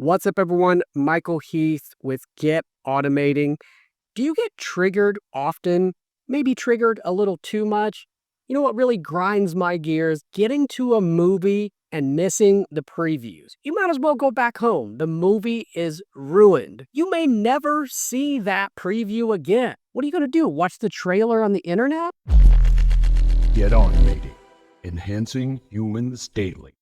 What's up, everyone? Michael Heath with Get Automating. Do you get triggered often? Maybe triggered a little too much? You know what really grinds my gears? Getting to a movie and missing the previews. You might as well go back home. The movie is ruined. You may never see that preview again. What are you going to do? Watch the trailer on the internet? Get Automating, enhancing humans daily.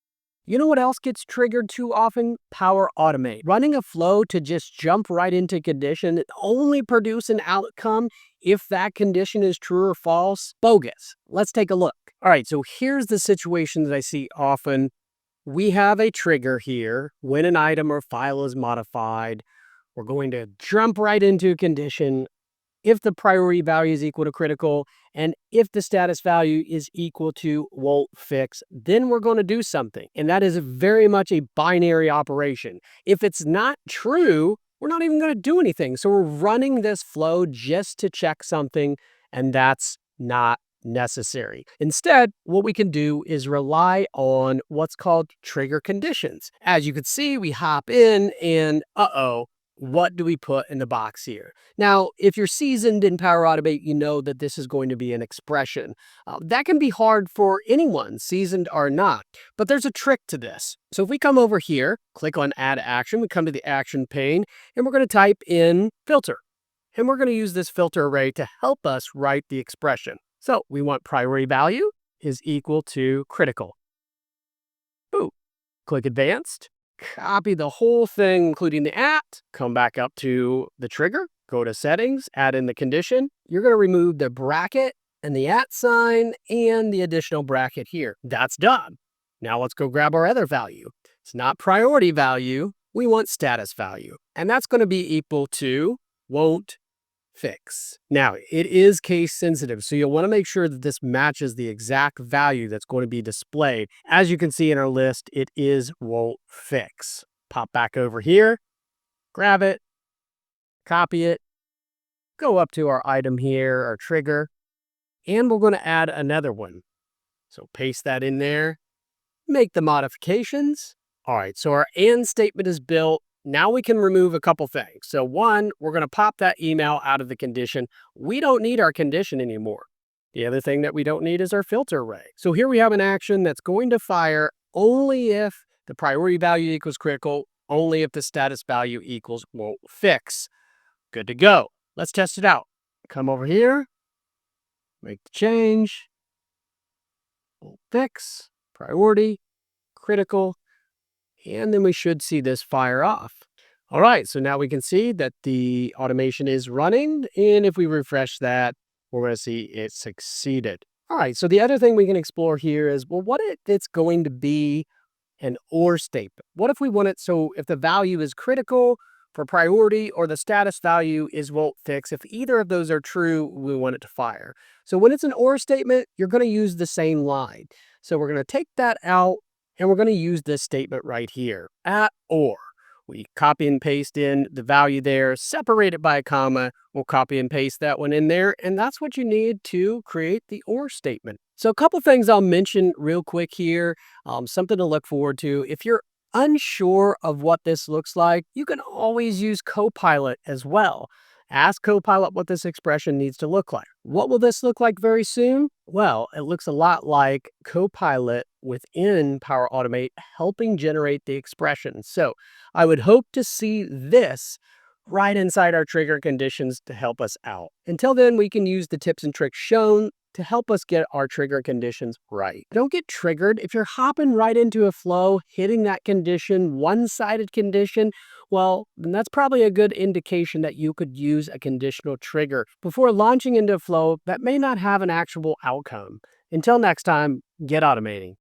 You know what else gets triggered too often? Power Automate. Running a flow to just jump right into condition and only produce an outcome if that condition is true or false? Bogus. Let's take a look. All right, so here's the situation that I see often. We have a trigger here. When an item or file is modified, we're going to jump right into a condition if the priority value is equal to critical, and if the status value is equal to won't fix, then we're going to do something. And that is very much a binary operation. If it's not true, we're not even going to do anything. So we're running this flow just to check something, and that's not necessary. Instead, what we can do is rely on what's called trigger conditions. As you can see, we hop in and what do we put in the box here? Now, if you're seasoned in Power Automate, you know that this is going to be an expression. That can be hard for anyone, seasoned or not, but there's a trick to this. So if we come over here, click on Add Action, we come to the Action pane, and we're going to type in filter. And we're going to use this filter array to help us write the expression. So we want priority value is equal to critical. Boom. Click Advanced. Copy the whole thing, including the at, come back up to the trigger, go to settings, add in the condition. You're going to remove the bracket and the at sign and the additional bracket here. That's done. Now let's go grab our other value. It's not priority value. We want status value. And that's going to be equal to won't fix. Now, it is case sensitive, so you'll want to make sure that this matches the exact value that's going to be displayed. As you can see in our list, it is won't fix. Pop back over here, grab it, copy it, go up to our item here, our trigger, and we're going to add another one. So paste that in there, make the modifications. All right, so our and statement is built. Now we can remove a couple things. So one, we're going to pop that email out of the condition. We don't need our condition anymore. The other thing that we don't need is our filter array. So here we have an action that's going to fire only if the priority value equals critical, only if the status value equals won't fix. Good to go. Let's test it out. Come over here, make the change, won't fix, priority, critical, and then we should see this fire off. All right, so now we can see that the automation is running. And if we refresh that, we're going to see it succeeded. All right, so the other thing we can explore here is, well, what if it's going to be an or statement? What if we want it so if the value is critical for priority or the status value is won't fix, if either of those are true, we want it to fire. So when it's an or statement, you're going to use the same line. So we're going to take that out. And we're going to use this statement right here, at or. We copy and paste in the value there, separate it by a comma. We'll copy and paste that one in there. And that's what you need to create the or statement. So a couple things I'll mention real quick here, something to look forward to. If you're unsure of what this looks like, you can always use Copilot as well. Ask Copilot what this expression needs to look like. What will this look like very soon? Well, it looks a lot like Copilot within Power Automate helping generate the expression. So I would hope to see this right inside our trigger conditions to help us out. Until then, we can use the tips and tricks shown to help us get our trigger conditions right. Don't get triggered. If you're hopping right into a flow, hitting that condition, one-sided condition, well, then that's probably a good indication that you could use a conditional trigger before launching into a flow that may not have an actual outcome. Until next time, get automating.